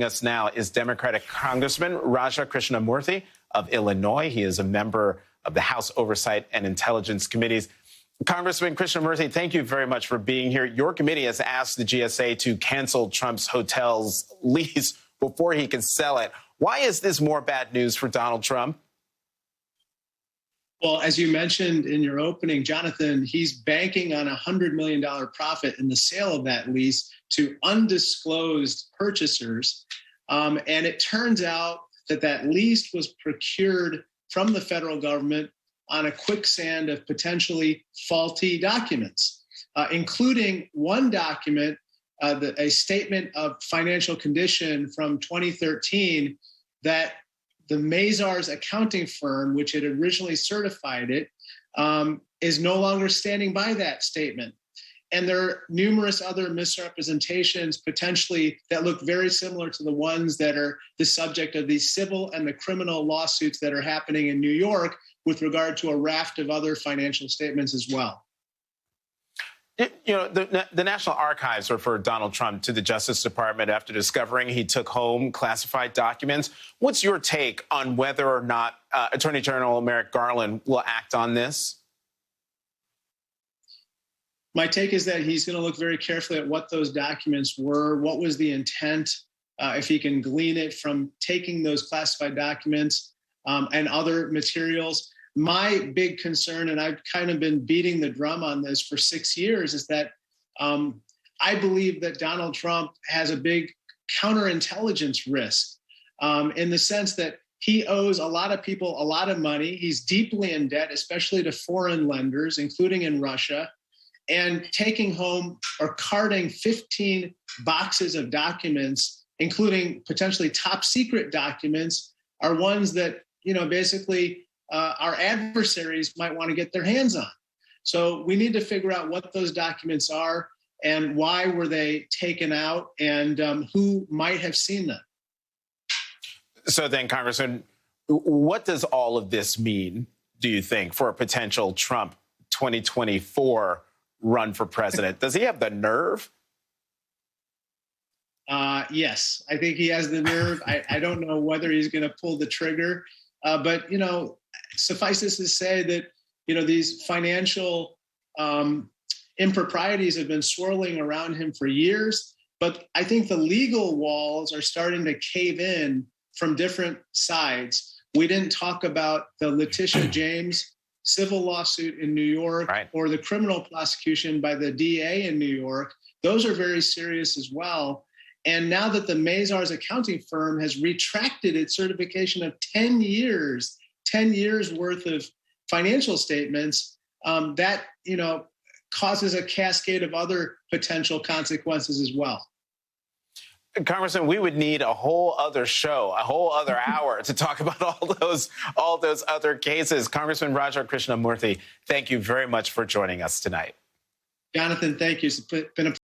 Us now is Democratic Congressman Raja Krishnamoorthi of Illinois. He is a member of the House Oversight and Intelligence Committees. Congressman Krishnamoorthi, thank you very much for being here. Your committee has asked the GSA to cancel Trump's hotel's lease before he can sell it. Why is this more bad news for Donald Trump? Well, as you mentioned in your opening, Jonathan, he's banking on a $100 million profit in the sale of that lease to undisclosed purchasers. And it turns out that that lease was procured from the federal government on a quicksand of potentially faulty documents, including one document, a statement of financial condition from 2013 that the Mazars accounting firm, which had originally certified it, is no longer standing by that statement. And there are numerous other misrepresentations potentially that look very similar to the ones that are the subject of these civil and the criminal lawsuits that are happening in New York with regard to a raft of other financial statements as well. You know, the National Archives referred Donald Trump to the Justice Department after discovering he took home classified documents. What's your take on whether or not Attorney General Merrick Garland will act on this? My take is that he's going to look very carefully at what those documents were, what was the intent, if he can glean it from taking those classified documents and other materials. My big concern, and I've kind of been beating the drum on this for 6 years, is that I believe that Donald Trump has a big counterintelligence risk in the sense that he owes a lot of people a lot of money. He's deeply in debt, especially to foreign lenders, including in Russia. And taking home or carting 15 boxes of documents, including potentially top secret documents, are ones that, you know, basically our adversaries might want to get their hands on. So we need to figure out what those documents are and why were they taken out and who might have seen them. So then, Congressman, what does all of this mean, do you think, for a potential Trump 2024 run for president? Does he have the nerve? Yes, I think he has the nerve. I don't know whether he's going to pull the trigger, but, you know, suffice it to say that, you know, these financial improprieties have been swirling around him for years, but I think the legal walls are starting to cave in from different sides. We didn't talk about the Letitia James civil lawsuit in New York, right, or the criminal prosecution by the DA in New York. Those are very serious as well. And now that the Mazars accounting firm has retracted its certification of 10 years worth of financial statements, that, you know, causes a cascade of other potential consequences as well. Congressman, we would need a whole other show, a whole other hour to talk about all those other cases. Congressman Raja Krishnamoorthi, thank you very much for joining us tonight. Jonathan, thank you. It's been a